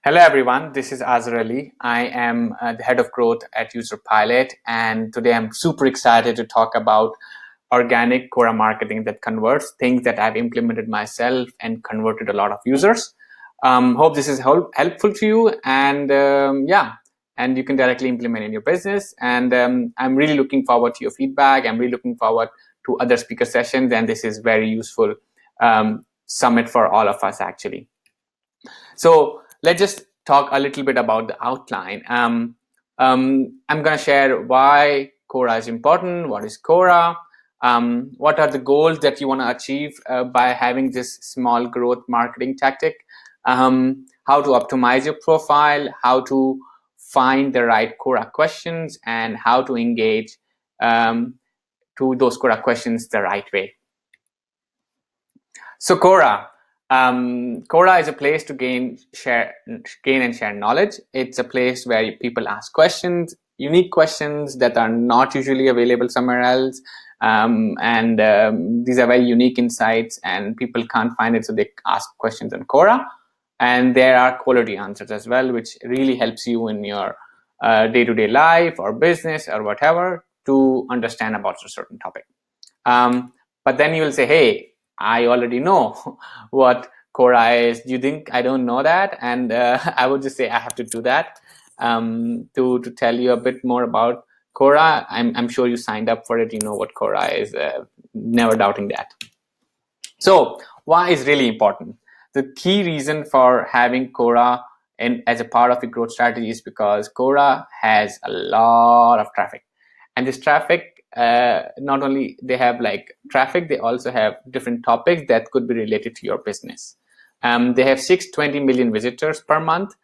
Hello everyone, this is Azhar Ali. I am the head of growth at User Pilot, and today I'm super excited to talk about organic Quora marketing that converts, things that I've implemented myself and converted a lot of users. Hope this is helpful to you, and and you can directly implement in your business. And I'm really looking forward to your feedback. I'm really looking forward to other speaker sessions, and this is very useful summit for all of us actually. So let's just talk a little bit about the outline. I'm going to share why Quora is important, what is Quora, what are the goals that you want to achieve by having this small growth marketing tactic, how to optimize your profile, how to find the right Quora questions, and how to engage to those Quora questions the right way. So Quora is a place to gain and share knowledge. It's a place where people ask questions, unique questions that are not usually available somewhere else. These are very unique insights, and people can't find it, so they ask questions on Quora. And there are quality answers as well, which really helps you in your day-to-day life or business or whatever to understand about a certain topic. But then you will say, hey, I already know what Quora is. Do you think I don't know that? And I would just say I have to do that to tell you a bit more about Quora. I'm sure you signed up for it. You know what Quora is. Never doubting that. So why is really important? The key reason for having Quora as a part of your growth strategy is because Quora has a lot of traffic, and this traffic not only they have like traffic, they also have different topics that could be related to your business. They have 620 million visitors per month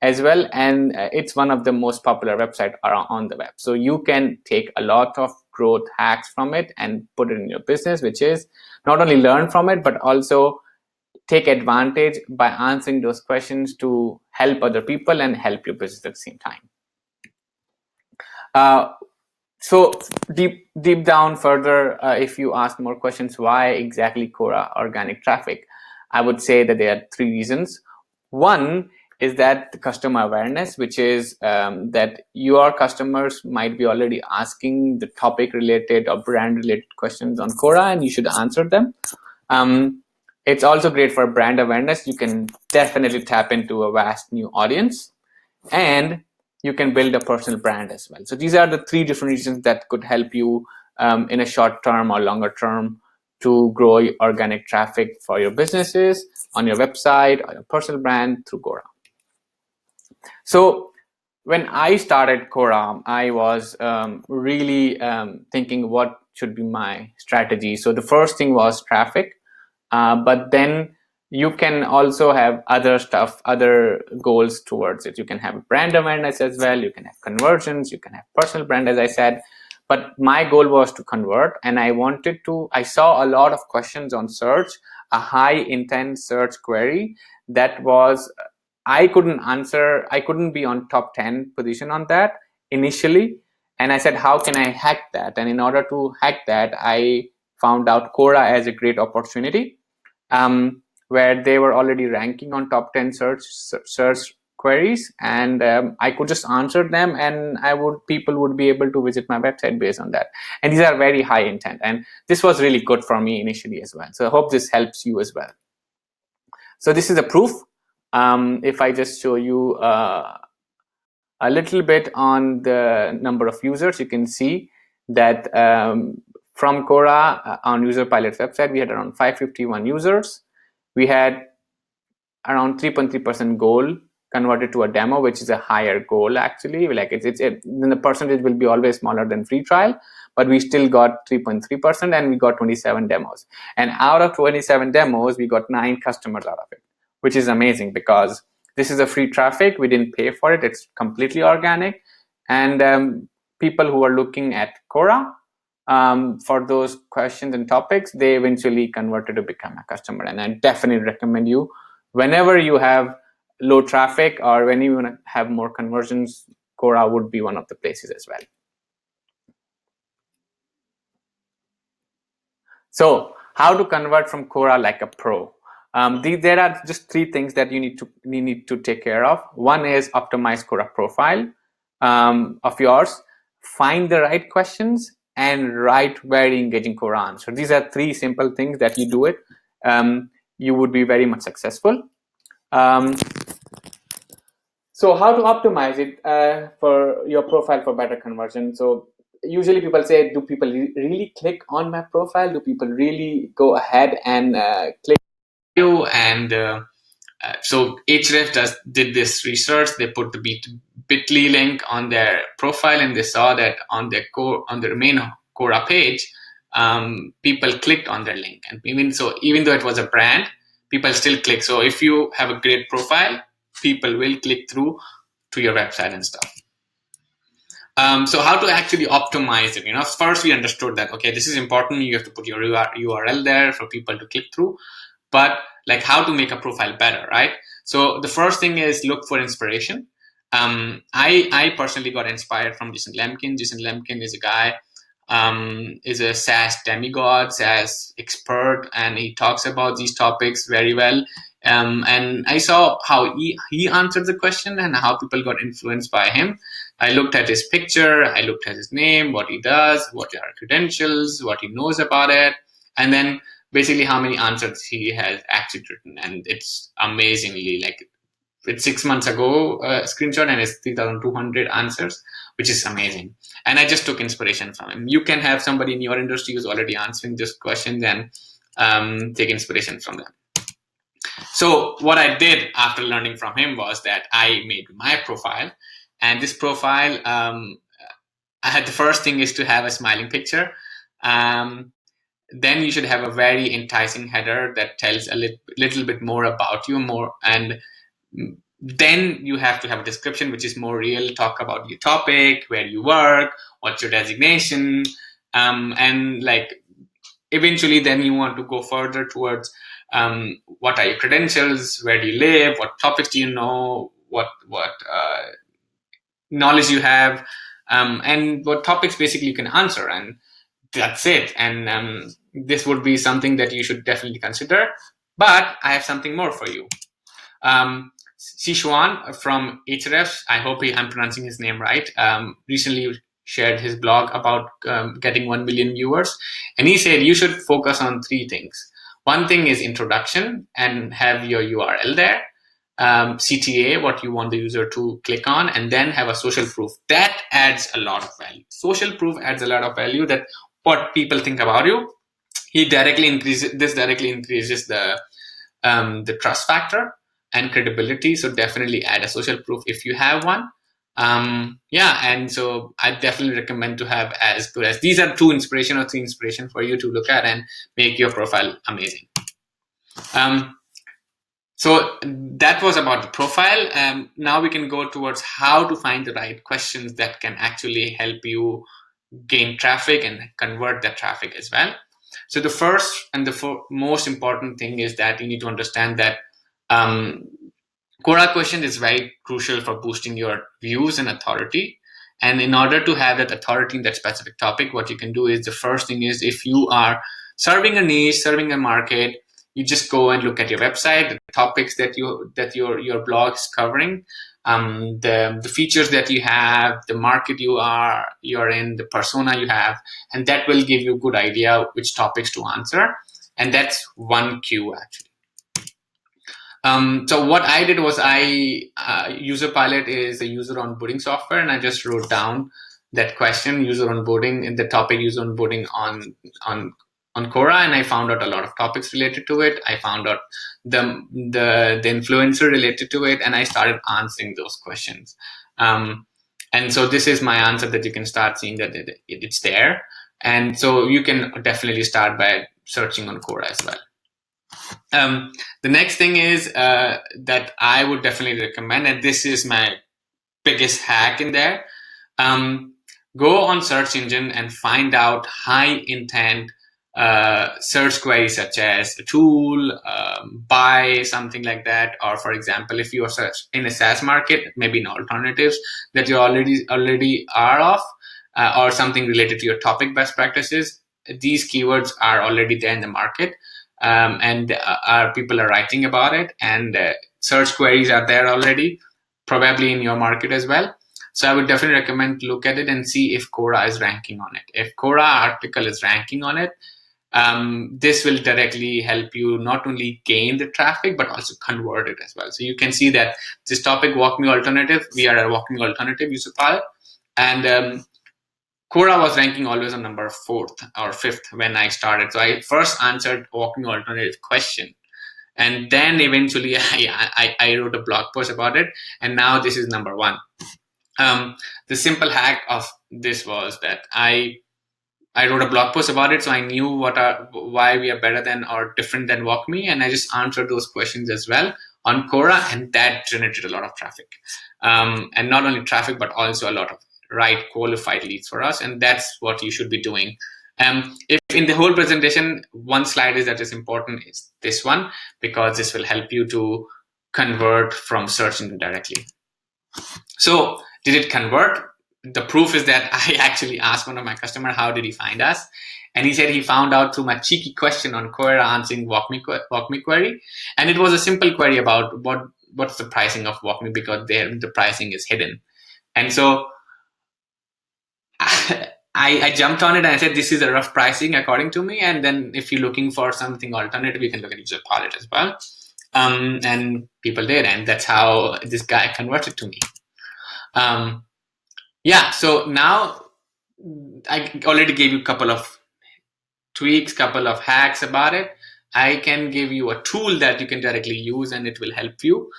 as well, and it's one of the most popular websites on the web. So you can take a lot of growth hacks from it and put it in your business, which is not only learn from it but also take advantage by answering those questions to help other people and help your business at the same time. So deep down further, if you ask more questions, why exactly Quora organic traffic? I would say that there are three reasons. One is that the customer awareness, which is that your customers might be already asking the topic related or brand related questions on Quora, and you should answer them. It's also great for brand awareness. You can definitely tap into a vast new audience, and you can build a personal brand as well. So these are the three different reasons that could help you in a short term or longer term to grow organic traffic for your businesses, on your website, or your personal brand through Quora. So when I started Quora, I was really thinking what should be my strategy. So the first thing was traffic, but then you can also have other stuff, other goals towards it. You can have brand awareness as well. You can have conversions. You can have personal brand, as I said. But my goal was to convert, and I saw a lot of questions on search, a high intent search query that was, I couldn't answer. I couldn't be on top 10 position on that initially. And I said, how can I hack that? And in order to hack that, I found out Quora as a great opportunity. Where they were already ranking on top 10 search queries, and I could just answer them, and people would be able to visit my website based on that. And these are very high intent, and this was really good for me initially as well. So I hope this helps you as well. So this is a proof. If I just show you a little bit on the number of users, you can see that from Quora on User Pilot's website, we had around 551 users. We had around 3.3% goal converted to a demo, which is a higher goal actually. Like then the percentage will be always smaller than free trial, but we still got 3.3%, and we got 27 demos. And out of 27 demos, we got 9 customers out of it, which is amazing because this is a free traffic. We didn't pay for it. It's completely organic. And people who are looking at Quora for those questions and topics, they eventually converted to become a customer. And I definitely recommend you, whenever you have low traffic or when you want to have more conversions, Quora would be one of the places as well. So how to convert from Quora like a pro? There are just three things that you need to take care of. One is optimize Quora profile of yours, find the right questions, and write very engaging Quora answers. These are three simple things that you do it. You would be very much successful. So how to optimize it for your profile for better conversion? So usually people say, do people really click on my profile? Do people really go ahead and click you? And so Ahrefs did this research. They put the bit.ly link on their profile, and they saw that on their main Quora page, people clicked on their link. And even though it was a brand, people still click. So if you have a great profile, people will click through to your website and stuff. So how to actually optimize it? First we understood that, okay, this is important. You have to put your URL there for people to click through. But like how to make a profile better, right? So the first thing is look for inspiration. I personally got inspired from Jason Lemkin. Jason Lemkin is a guy, is a SaaS demigod, SaaS expert, and he talks about these topics very well. And I saw how he answered the question and how people got influenced by him. I looked at his picture, I looked at his name, what he does, what are credentials, what he knows about it, and then basically how many answers he has actually written. And it's amazingly, like, it's 6 months ago screenshot, and it's 3,200 answers, which is amazing. And I just took inspiration from him. You can have somebody in your industry who's already answering this question, and take inspiration from them. So what I did after learning from him was that I made my profile. And this profile, I had, the first thing is to have a smiling picture. Then you should have a very enticing header that tells a little bit more about you, and then you have to have a description which is more real. Talk about your topic, where you work, what's your designation, and like eventually then you want to go further towards what are your credentials, where do you live, what topics do you know, what knowledge you have, and what topics basically you can answer, and that's it. And this would be something that you should definitely consider. But I have something more for you. Sichuan from Ahrefs, I hope I'm pronouncing his name right, recently shared his blog about getting 1 million viewers. And he said you should focus on three things. One thing is introduction, and have your URL there. CTA, what you want the user to click on, and then have a social proof. That adds a lot of value. Social proof adds a lot of value, that what people think about you. This directly increases the trust factor and credibility. So definitely add a social proof if you have one. And so I definitely recommend to have as good as these are 2 inspiration or 3 inspiration for you to look at and make your profile amazing. So that was about the profile. Now we can go towards how to find the right questions that can actually help you gain traffic and convert that traffic as well. So the first and the most important thing is that you need to understand that Quora question is very crucial for boosting your views and authority. And in order to have that authority in that specific topic, what you can do is, the first thing is, if you are serving a niche, serving a market, you just go and look at your website, the topics that your blog is covering, the features that you have, the market you're in, the persona you have, and that will give you a good idea which topics to answer. And that's one cue actually. So what I did was UserPilot is a user onboarding software, and I just wrote down that question, user onboarding, in the topic user onboarding on Quora, and I found out a lot of topics related to it. I found out the influencer related to it, and I started answering those questions. And so this is my answer that you can start seeing that it's there. And so you can definitely start by searching on Quora as well. The next thing is that I would definitely recommend, and this is my biggest hack in there, go on search engine and find out high intent search queries such as a tool, buy, something like that. Or for example, if you are in a SaaS market, maybe in alternatives that you already are of, or something related to your topic best practices, these keywords are already there in the market. and people are writing about it, and search queries are there already, probably in your market as well. So I would definitely recommend to look at it and see if Quora is ranking on it. If Quora article is ranking on it, this will directly help you not only gain the traffic but also convert it as well. So you can see that this topic, walk me alternative, we are a walking alternative, Yusufal, and Quora was ranking always on number 4th or 5th when I started. So I first answered walking alternative question, and then eventually I wrote a blog post about it, and now this is number 1. The simple hack of this was that I wrote a blog post about it, so I knew why we are better than or different than WalkMe, and I just answered those questions as well on Quora, and that generated a lot of traffic, and not only traffic but also a lot of right qualified leads for us, and that's what you should be doing. If in the whole presentation, one slide is that is important is this one, because this will help you to convert from search engine directly. So did it convert? The proof is that I actually asked one of my customer, how did he find us? And he said he found out through my cheeky question on Quora answering WalkMe query. And it was a simple query about what's the pricing of WalkMe, because there the pricing is hidden. And so I jumped on it and I said, this is a rough pricing according to me. And then if you're looking for something alternative, you can look at user pilot as well. And people did. And that's how this guy converted to me. Yeah, so now I already gave you a couple of tweaks, couple of hacks about it. I can give you a tool that you can directly use and it will help you.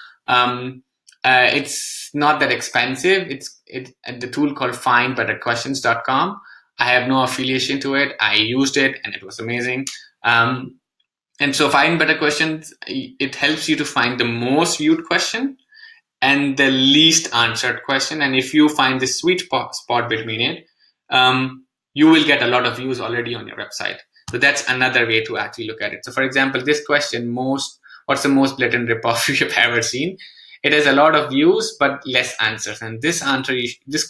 It's not that expensive. It's the tool called findbetterquestions.com. I have no affiliation to it. I used it and it was amazing. And so Find Better Questions, it helps you to find the most viewed question and the least answered question. And if you find the sweet spot between it, you will get a lot of views already on your website. So that's another way to actually look at it. So for example, this question, what's the most blatant ripoff you've ever seen? It has a lot of views, but less answers. And this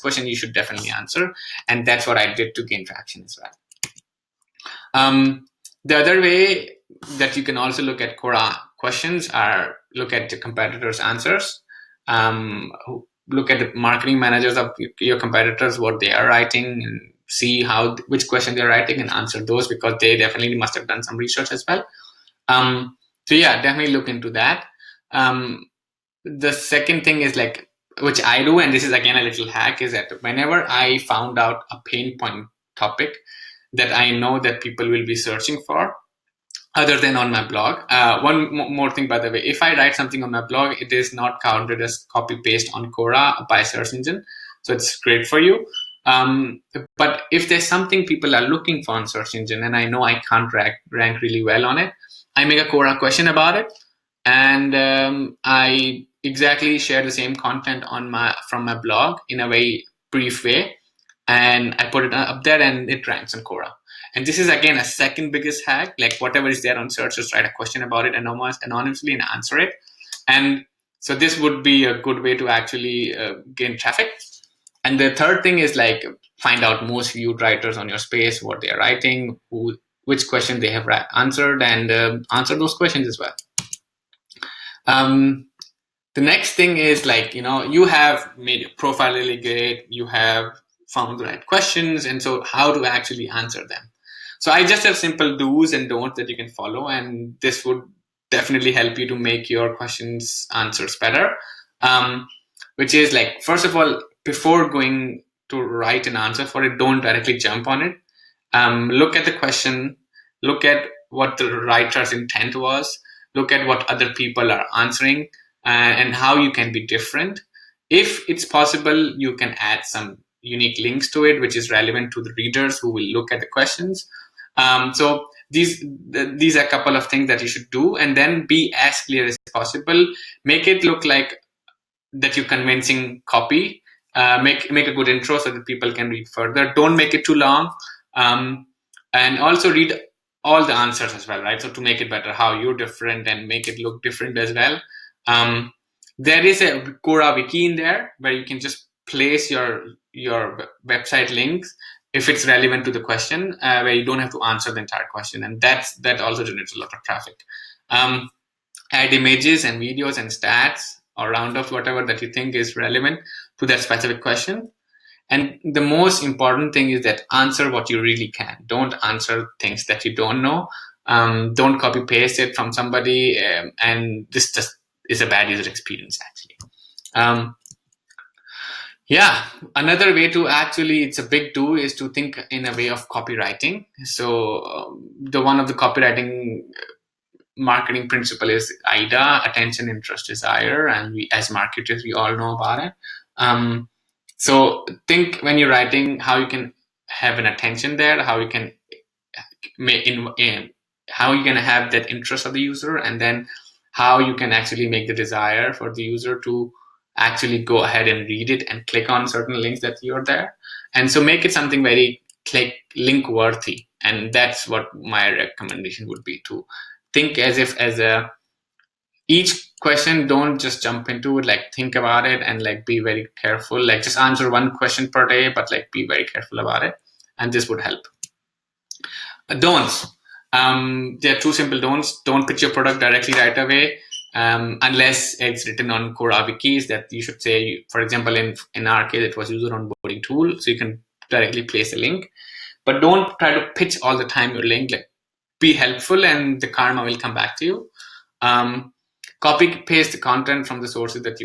question you should definitely answer. And that's what I did to gain traction as well. The other way that you can also look at Quora questions are look at the competitors' answers. Look at the marketing managers of your competitors, what they are writing, and see which question they're writing and answer those, because they definitely must have done some research as well. So yeah, definitely look into that. The second thing is which I do, and this is again a little hack, is that whenever I found out a pain point topic that I know that people will be searching for, other than on my blog. One more thing, by the way, if I write something on my blog, it is not counted as copy paste on Quora by search engine. So it's great for you. But if there's something people are looking for on search engine and I know I can't rank really well on it, I make a Quora question about it. And I exactly share the same content from my blog in a very brief way. And I put it up there and it ranks on Quora. And this is again a second biggest hack, like whatever is there on search, just write a question about it anonymously and answer it. And so this would be a good way to actually gain traffic. And the third thing is find out most viewed writers on your space, what they are writing, which question they have answered, and answer those questions as well. The next thing is you have made your profile really great, you have found the right questions, and so how to actually answer them. So I just have simple do's and don'ts that you can follow, and this would definitely help you to make your questions answers better. Which is first of all, before going to write an answer for it, don't directly jump on it. Look at the question, look at what the writer's intent was, look at what other people are answering, and how you can be different. If it's possible, you can add some unique links to it, which is relevant to the readers who will look at the questions. So these are a couple of things that you should do, and then be as clear as possible. Make it look like that you're convincing copy. Make a good intro so that people can read further. Don't make it too long, and also read all the answers as well, right? So to make it better, how you're different and make it look different as well. There is a Quora wiki in there where you can just place your website links if it's relevant to the question, where you don't have to answer the entire question, and that also generates a lot of traffic. Add images and videos and stats or roundups, whatever that you think is relevant to that specific question. And the most important thing is that answer what you really can. Don't answer things that you don't know. Don't copy paste it from somebody, and this just is a bad user experience actually. Yeah, another way to actually, it's a big do, is to think in a way of copywriting. So the one of the copywriting marketing principle is AIDA: attention, interest, desire, and we as marketers we all know about it. So think when you're writing how you can have an attention there, how you can make in how you can have that interest of the user, and then how you can actually make the desire for the user to actually go ahead and read it and click on certain links that you're there. And so make it something very link worthy. And that's what my recommendation would be, to think as if as a each question, don't just jump into it, like think about it and like be very careful, like just answer one question per day, but like be very careful about it, and this would help. Don'ts. There are two simple don'ts. Don't pitch your product directly right away, unless it's written on Quora wikis that you should say. For example, in our case, it was user onboarding tool, so you can directly place a link. But don't try to pitch all the time your link. Like, be helpful, and the karma will come back to you. Copy paste the content from the sources that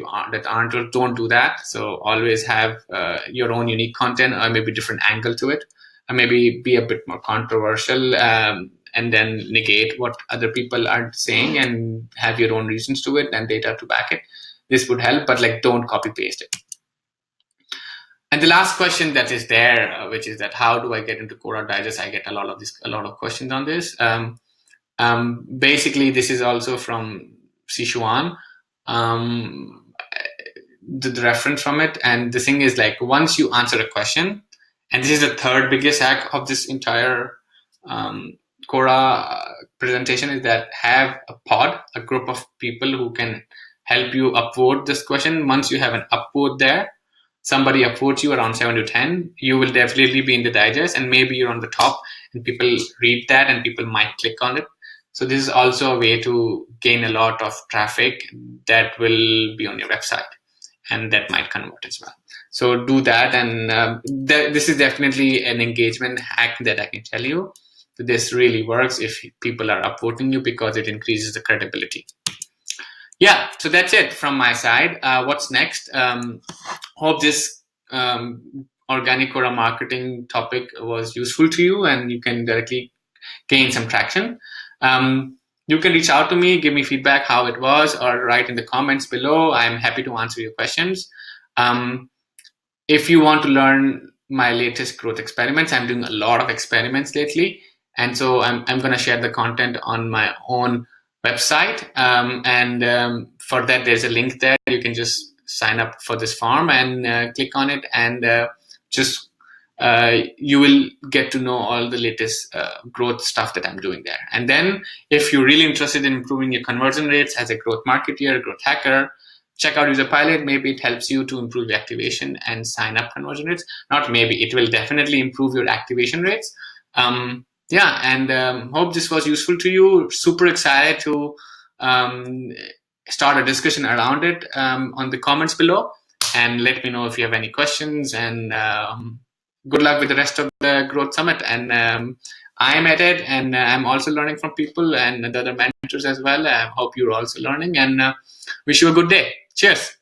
aren't, or don't do that. So always have your own unique content, or maybe different angle to it, and maybe be a bit more controversial, and then negate what other people are saying and have your own reasons to it and data to back it. This would help, but like don't copy paste it. And the last question that is there, which is that how do I get into Quora Digest? I get a lot of questions on this. Basically, this is also from Sichuan, the reference from it. And the thing is, like, once you answer a question, and this is the third biggest hack of this entire Quora presentation, is that have a pod, a group of people who can help you upvote this question. Once you have an upvote there, somebody upvotes you around 7 to 10, you will definitely be in the digest, and maybe you're on the top and people read that and people might click on it. So this is also a way to gain a lot of traffic that will be on your website, and that might convert as well. So do that, and this is definitely an engagement hack that I can tell you. This really works if people are upvoting you, because it increases the credibility. Yeah, so that's it from my side. What's next? Hope this organic Quora marketing topic was useful to you, and you can directly gain some traction. You can reach out to me, give me feedback how it was, or write in the comments below. I'm happy to answer your questions. If you want to learn my latest growth experiments, I'm doing a lot of experiments lately. And so I'm going to share the content on my own website. For that, there's a link there. You can just sign up for this form and click on it, and you will get to know all the latest growth stuff that I'm doing there. And then if you're really interested in improving your conversion rates as a growth marketer, growth hacker, check out User Pilot. Maybe it helps you to improve your activation and sign up conversion rates. Not maybe, it will definitely improve your activation rates. Hope this was useful to you. Super excited to start a discussion around it on the comments below, and let me know if you have any questions, and good luck with the rest of the Growth Summit. And I'm at it, and I'm also learning from people and the other mentors as well. I hope you're also learning, and wish you a good day. Cheers.